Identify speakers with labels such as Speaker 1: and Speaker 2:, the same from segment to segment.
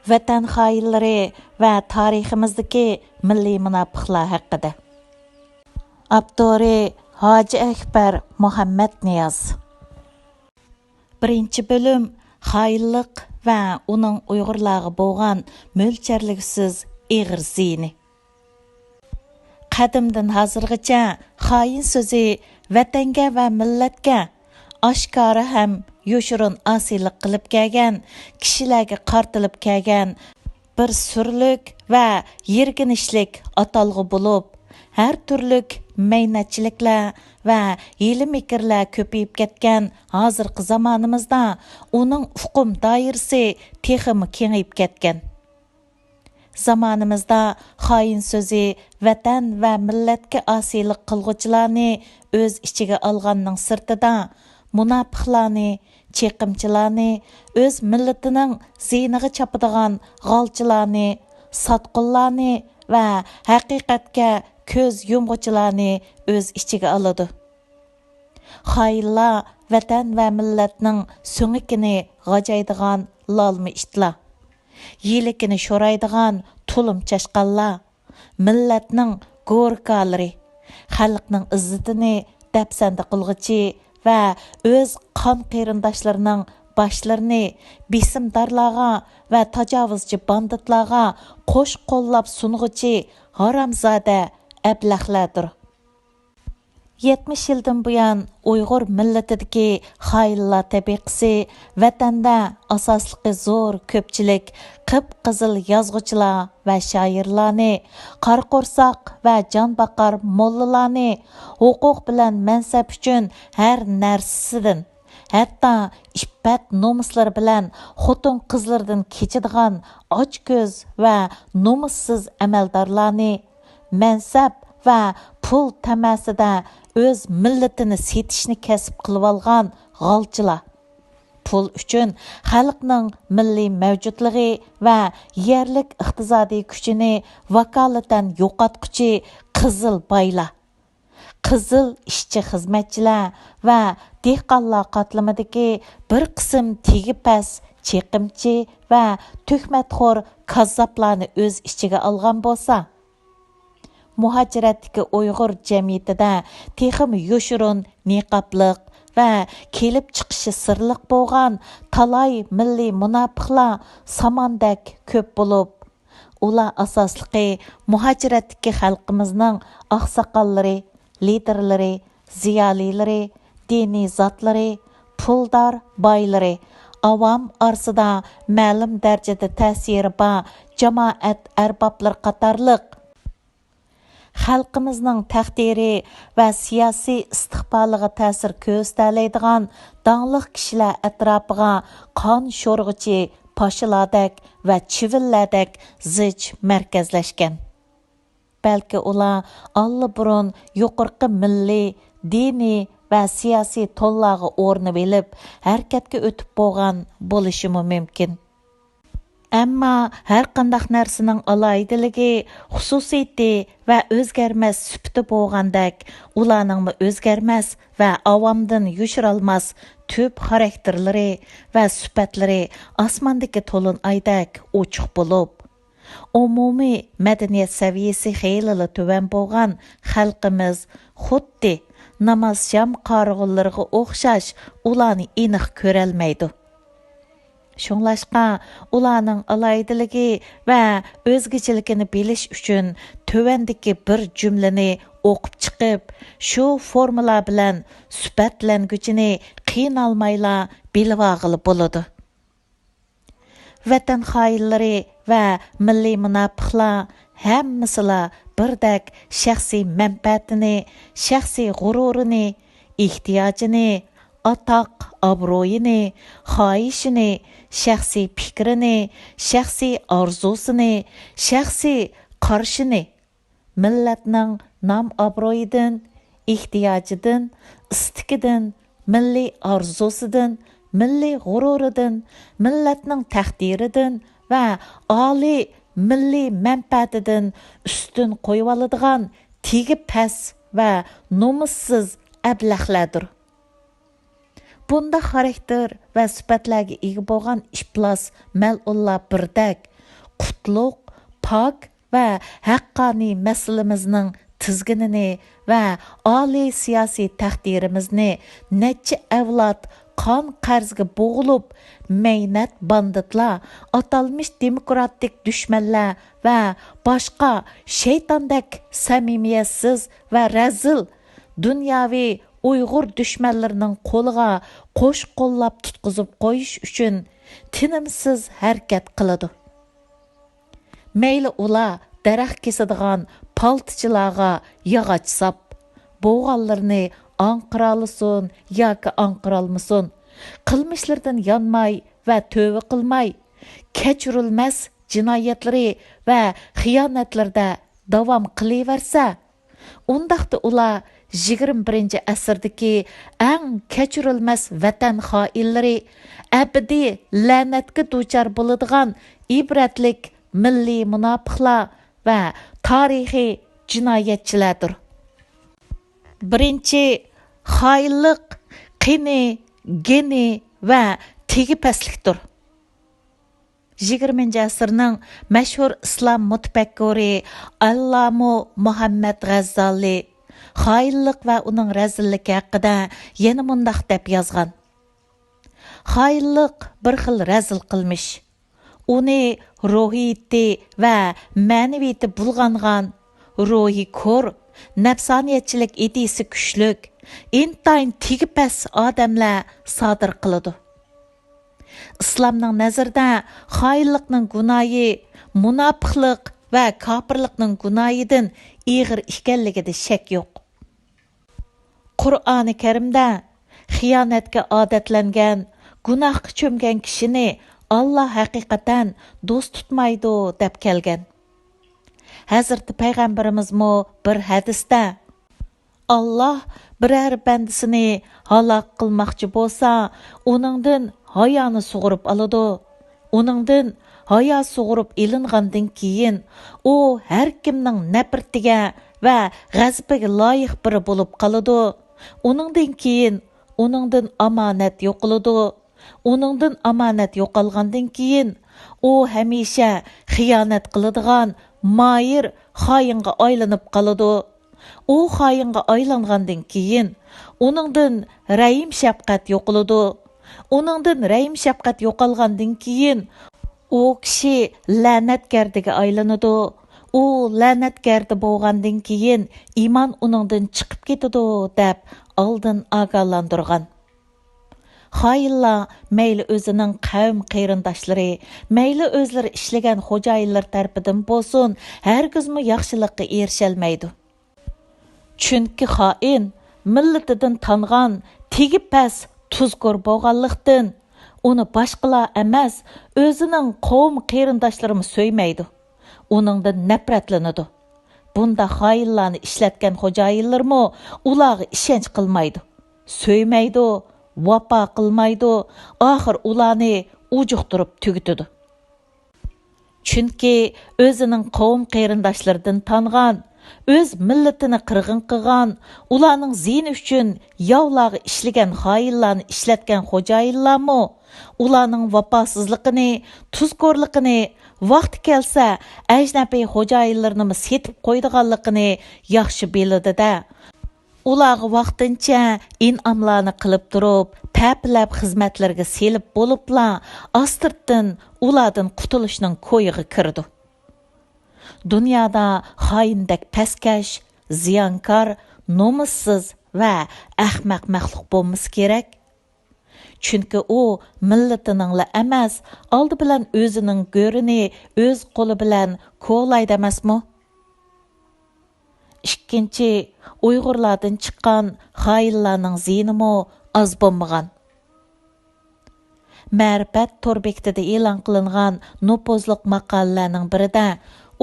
Speaker 1: Vatan xainlari va tariximizdagi milliy munofiqlar haqida. Abdori Hoji Akbar Muhammad Niyoz. Birinchi bölüm xainlik va uning Uyg'urlarga bo'lgan mo'lcharliksiz ig'ir ziyni. Qadimdan hozirgacha xain so'zi vatanga va millatga oshkora ham yo'shirin asiylik qilib kelgan, kishilarga qartilib kelgan bir surlik va yerginishlik atalg'i bo'lib, har turlik maynachiliklar va hiyla mikrlar ko'payib ketgan hozirgi zamonimizda uning hukm doirasi texmi kengayib ketgan. Zamonimizda xain so'zi vatan va millatga asiylik qilg'uvchilarni o'z ichiga olganning sirtida munofiqlarni, cheqimchilarni, o'z millatining ziyniga chapadigan g'olchilarni, sotqinlarni va haqiqatga ko'z yumg'uchilarni o'z ichiga oladi. Xainlar vatan va millatning so'ngikini g'ajaydigan lolmi itlar, yilikini sho'raydigan tulum chashqanlar, millatning go'rkalari, xalqning izzatini dafsanda qilg'ichi va o'z qon qarindoshlarining başlarını besimdarlarga va tajovuzchi banditlarga qo'sh qo'llab sunğuchi haramzoda ablahlardir. 70 yildan buyon Uyg'ur millatidagi xainlar tabiqasi vatanda asosliqi zo'r ko'pchilik qip-qizil yozg'uchilar va shoirlarni, qarqo'rsoq va jonbaqar mollalarni huquq bilan mansab uchun har narsasidan, hatto iffat nomuslar bilan xotin qizlardan kechadigan ochko'z va nomussiz amaldorlarni, mansab va pul tamasida o'z millatini setishni kasb qilib olgan g'olchilar, pul uchun xalqning milliy mavjudligi va yerlik iqtisodiy kuchini vakolatan yo'qotquchi qizil boylar, qizil ishchi xizmatchilar va dehqonlar qatlamidagi bir qism tegi pas, cheqimchi va tuhmatxo'r kazzoblarni o'z ichiga olgan bo'lsa, muhojiratdagi Uyg'ur jamiyatida texim yo'shirin niqobliq va kelib chiqishi sirliq bo'lgan talay milliy munofiqlar samondak ko'p bo'lib, ular asosliqi muhojiratdagi xalqimizning oqsoqollari, liderlari, ziyolilari, diniy zotlari, puldor boylari, avam orasida ma'lum darajada ta'siri bor jamoat arboblar qatorliq xalqimizning taqdiri va siyosiy istiqboliga ta'sir ko'rsatadigan dаңliq kishilar atrofiga qon sho'rg'ichi pashilardak va chivillardak zich markazlashgan. Balki ular allaburun yuqorqi milliy, diniy va siyosiy to'llarga o'rnib elib, harakatga o'tib bo'lgan bo'lishi mumkin. Ammo har qanday narsaning alohidaligi, xususiyati va o'zgarmas sifati bo'lgandek, ularning o'zgarmas va avomdan yushirolmas tub xarakterlari va sifatlari osmondagi to'lin oydak ochiq bo'lib, umumiy madaniyat saviyasi xeyli tuvan bo'lgan xalqimiz xuddi namoz sham qarg'ullariga o'xshash ularni aniq ko'rolmaydi. Şunlaşqa ularning alohidaligi va o'zgachiligini bilish uchun tövandagi bir jumlani o'qib chiqib, shu formula bilan sifatlanguchini qiynalmayla bilib olg'ili bo'ladi. Vatan xainlari va milliy munofiqlar hammasilar birdak shaxsiy manfaatini, shaxsiy g'ururini, ehtiyojini, atoq obro'yini, xohishini, shaxsiy fikrini, shaxsiy orzusini, shaxsiy qarshini millatning nom obro'yidan, ehtiyojidan, istikidan, milliy orzusidan, milliy g'ururidan, millatning taqdiridan va oliy milliy manfaatidan ustun qo'yib oladigan tegi pas va nomussiz ablahlardir. Bunda xarakter va sifatlarga ega bo'lgan iflos mal'ullar birdak qutlug', pok va haqqoniy mas'ulimizning tizginini va oliy siyosiy taqdirimizni necha avlod qon qarzga bo'g'ilib, mehnat banditlar, atalmış demokratik düşmanlar va boshqa shaytondek samimiyatsiz va razil dunyoviy Uyg'ur düşmanlarining qo'liga qo'sh qo'llab tutqizib qo'yish uchun tinimsiz harakat qiladi. Mayli ular daraxt kesadigan paltichilarga yog'och sap, bo'g'anlarni anqiralısın yoki anqiralmasin, qilmishlaridan yonmay va tövbe qilmay, kechirilmas jinoyatlari va xiyonatlarda davom qilaversa, undaqda ular 21-asrdagi eng kechirilmas vatan xoinlari, abadiy la'natga duchor bo'ladigan ibratlik milliy munofiqlar va tarixiy jinoyatchilardir. Birinchi, xoinlik, qini, geni va tegi pastlikdir. 20-asrning mashhur islom mutafakkiri Allamo Muhammad G'azzali xoinlik va uning razilligi haqida yana mundaq deb yozgan. Xoinlik bir xil razil qilmish. Uni ruhiyati va ma'naviyati bulg'angan, ruhi ko'r, nafsoniyatchilik idisi kuchlik, intayin tegi past odamlar sodir qiladi. İslamның nazarda xoinlikning gunohi munofiqlik va kofirlikning gunohidan ig'ir ekanligida shak yo'q. Qur'oni Karimda xiyonatga odatlangan, gunohga cho'mgan kishini Allah haqiqatan do'st tutmaydi deb kelgan. Hazrati payg'ambarimizmo bir hadisda Allah biror bandasini halok qilmoqchi bo'lsa, uningdan hayoni sug'urib oladi. Uningdan hayo sug'urib ilingandan keyin u har kimning nafratiga va g'azabiga loyiq biri bo'lib qoladi. Uningdan keyin uningdan omonat yo'qoladi. Uningdan omonat yo'qolgandan keyin u hamisha xiyonat qiladigan moyir xoinga aylanib qoladi. U xoinga aylangandan keyin uningdan rahim shafqat yo'qoladi. Uningdan rahim shafqat yo'qolgandan keyin u kishi la'natgardiga aylanadi. U la'natgardi bo'lgandan keyin iymon uningdan chiqib ketadi deb oldin ogohlantirgan. Xoinlar mayli o'zining qavm qarindoshlari, mayli o'zlari ishlagan xo'jayinlar tarafidan bo'lsin, hargizmi yaxshilikka erisholmaydi. Chunki xoin millatidan tangan, tegi past, tuzkor bo'lganlikdan uni boshqalar emas, o'zining qavm qarindoshlarini so'ymaydi. Uningdan nafratlanadi. Bunda xoinlarni ishlatgan xo'jayinlarmi ularga ishonch qilmaydi, so'ymaydi, vafo qilmaydi, oxir ularni ujuqtirib tugitadi. Chunki o'zining qavm qarindoshlaridan tangan, o'z millatini qirg'in qilgan, ularning ziyni uchun yovlarga ishlagan xoinlarni ishlatgan xo'jayinlarmi ularning vafosizligini, tuzkorligini, vaqti kelsa ajnabiy xo'jayinlarni setib qo'ydiganligini yaxshi biladi-da. Ularga vaqtincha in'omlarni qilib turib, ta'plab xizmatlarga selib bo'libla, astirtdan ulardan qutulishning ko'yiga kirdi. Dunyoda xoindak pastkash, ziyonkor, nomussiz va ahmaq maxluq bo'lmasa kerak. Chunki u millatiningla emas, oldi bilan o'zining go'rini o'z qo'li bilan ko'laydi emasmi? Ikkinchi, Uyg'urlardan chiqqan xoinlarning zinimi oz bo'lmagan. Ma'rifat tor bekitida e'lon qilingan nopozliq maqolalarning birida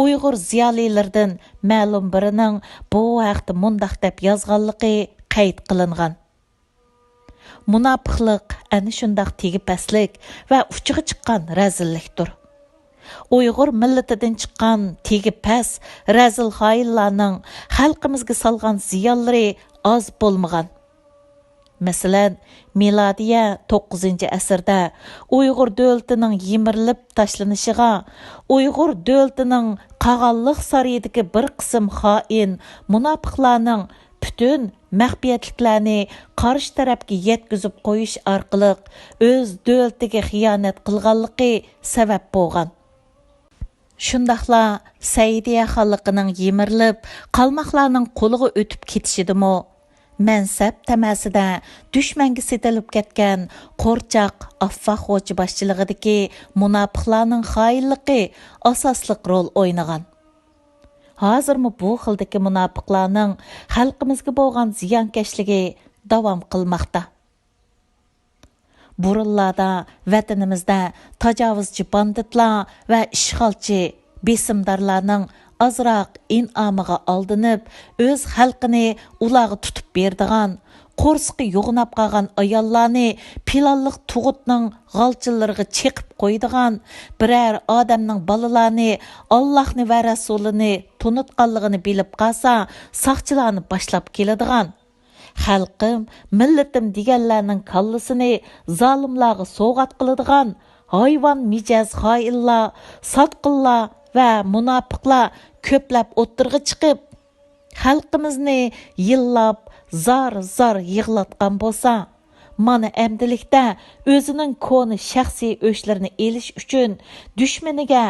Speaker 1: Uyg'ur ziyolilaridan ma'lum birining bu haqda mundaq deb yozganligi qayd qilingan. Munofiqlik ana shundaq tegi pastlik va uchiga chiqqan razillikdir. Uyg'ur millatidan chiqqan tegi past, razil xoinlarning xalqimizga solgan ziyonlari oz bo'lmagan. Мәсәлән, Miladiya 9 əsrdə Uyğur dövlətinin yemirilib taşlanışığa, Uyğur dövlətinin qağanlıq sarayidagi bir qism xain, munofiqlarning bütün məxfiyyətliklərini qarşı tərəfə yetkizib qoyuş arqılıq öz dövlətiga xiyonət qılğanlığı səbəb bolğan. Şundaqla Səidiyə xanlığının yemirilib, qalmaqlarning qo'liga o'tib ketishidimi? Мәнсәп тәмәсідә düşməngi setilib ketgan Qorçaq Affaq Hoca başçılığıdakı munofiqlarning xainligi asoslıq rol o'ynagan. Hozirmi bu xildagi munofiqlarning xalqimizga bo'lgan ziyonkashligi davom qilmoqda. Burunlarda vatanimizda tajovuzchi banditlar va ishg'olchi besimdorlarning azroq in'amiga aldinib, o'z xalqini ularga tutib berdigan, qo'rsiqi yo'g'nab qolgan ayollarni pilonliq tug'utning g'alchilariga cheqib qo'ydigan, biror odamning bolalarni Allohni va rasulini tunutganligini bilib qolsa, soqchilarni boshlab keladigan. Xalqim, millatim deganlarning kallasini zolimlarga sovg'at qiladigan, hayvon mijoz xoinlar, sotqinlar va munofiqlar ko'plab o'ttirg'i chiqib, xalqimizni yillab zar yig'latgan bo'lsa, mana amdilikda o'zining koni shaxsiy o'shlarini elish uchun dushmaniga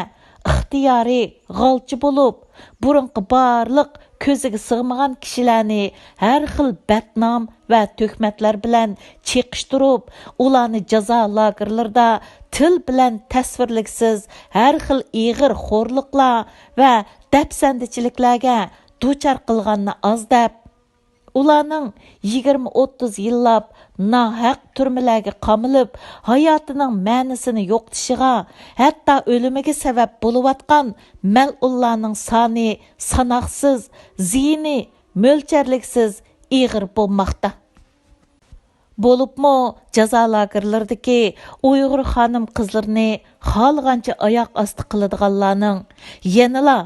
Speaker 1: ixtiyoriy g'olchi bo'lib, burunqi barliq ko'ziga sig'magan kishilarni har xil badnom va tuhmatlar bilan cheqishtirib, ularni jazo lagerlarida til bilan tasvirliksiz har xil ig'ir xo'rliqlar va dafsandichiliklarga duchor qilganni oz deb, ularning 20-30 yillab nahaq turmalarga qamilib, hayotining ma'nisini yo'qotishiga, hatto o'limiga sabab bo'layotgan mal'ullarning soni sanoqsiz, ziyni mo'lcharliksiz ig'ir bo'lmoqda. Bo'libmi jazo lagerlaridagi Uyg'ur xonim qizlarini xohlagancha oyoq osti qiladiganlarning yanala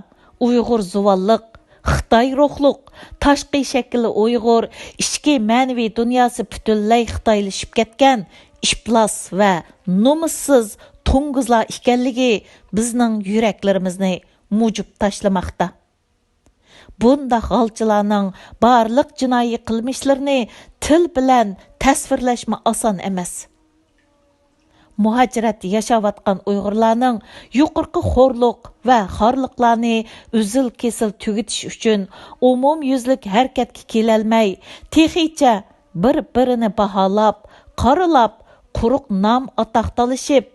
Speaker 1: Uyg'ur zuvalliq, Xitoy ruhliq, tashqi shakli Uyg'ur, ichki ma'naviy dunyosi butunlay xitoylashib ketgan iflos va nomussiz to'ng'izlar ekanligi bizning yuraklarimizni mujib tashlamoqda. Bunda g'alchilarning barliq jinoiy qilmishlarini til bilan tasvirlashmi oson emas. Muhacirat yashayotgan Uyg'urlarning yuqorqi xo'rliq va xorliqlarni uzil kesil tugitish uchun umumyuzlik harakatga kelolmay, texicha bir-birini baholab, qoralab, quruq nom atoqtalishib,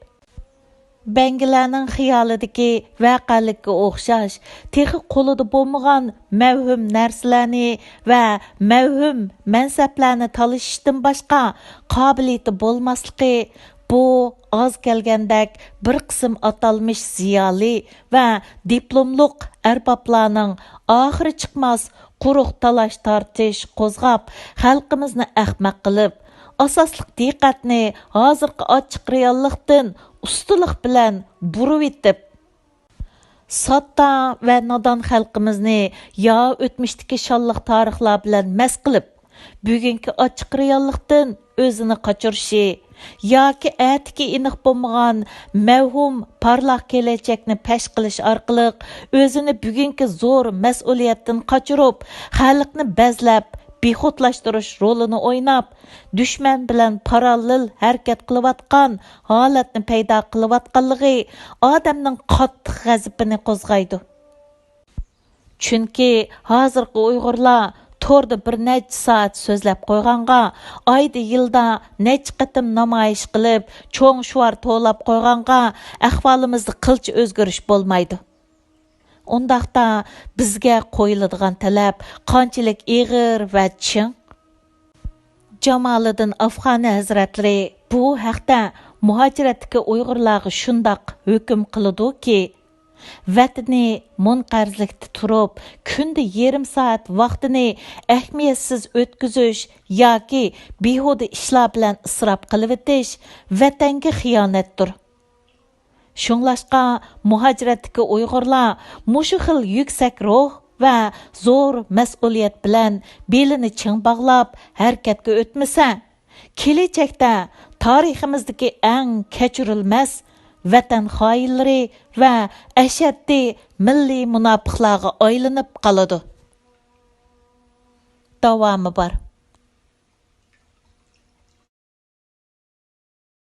Speaker 1: Bengilarning xiyolidagi vaqalikka o'xshash, texi qo'lida bo'lmagan mavhum narsalarni va mavhum mansablarni talashishdan boshqa qobiliyati bo'lmasligi bu oz kelgandek bir qism atalmish ziyoli va diplomliq arboblarning oxiri chiqmas quruq talash tortish qo'zg'ab xalqimizni ahmoq qilib, asosliq diqqatni hozirgi ochiq reallikdan ustuliq bilan burib etib, sotta va nodon xalqimizni yo o'tmishdagi shonliq tarixlar bilan mast qilib, bugungi ochiq reallikdan o'zini qochirishi yoki atiki aniq bo'lmagan mavhum parlaq kelajakni pash qilish orqali o'zini bugungi zo'r mas'uliyatdan qochirib, xalqni bazlab bexudlashtirish rolini o'ynab, dushman bilan parallel harakat qilayotgan holatni paydo qilayotganligi odamning qattiq g'azabini qo'zg'aydi. Chunki hozirgi Uyg'urlar torda bir necha soat so'zlab qo'yganға, oyda yilda necha qatim namoyish qilib, cho'ng shuvar to'lab qo'yganға ahvolimizda qilcha o'zgarish bo'lmaydi. Ondaqda bizga qo'yiladigan talab qanchalik ig'ir va ching. Jamoliddin Afg'oni hazratlari bu haqda muhojiratdagi Uyg'urlarga shundoq hukm qiladi-ki, vatani munqarzlikda turib, kunda yarim soat vaqtini ahamiyatsiz o'tkazish yoki behuda ishlar bilan isrof qilib o'tish vatanga xiyonatdir. Shunglashqa muhojiratdagi Uyg'urlar mushu xil yuksak ruh va zo'r mas'uliyat bilan belini ching bog'lab harakatga o'tmasa, kelajakda tariximizdagi eng kechirilmas vatan xoinlari va ashaddiy milliy munofiqlarga aylanib qoladi. Davomi bor.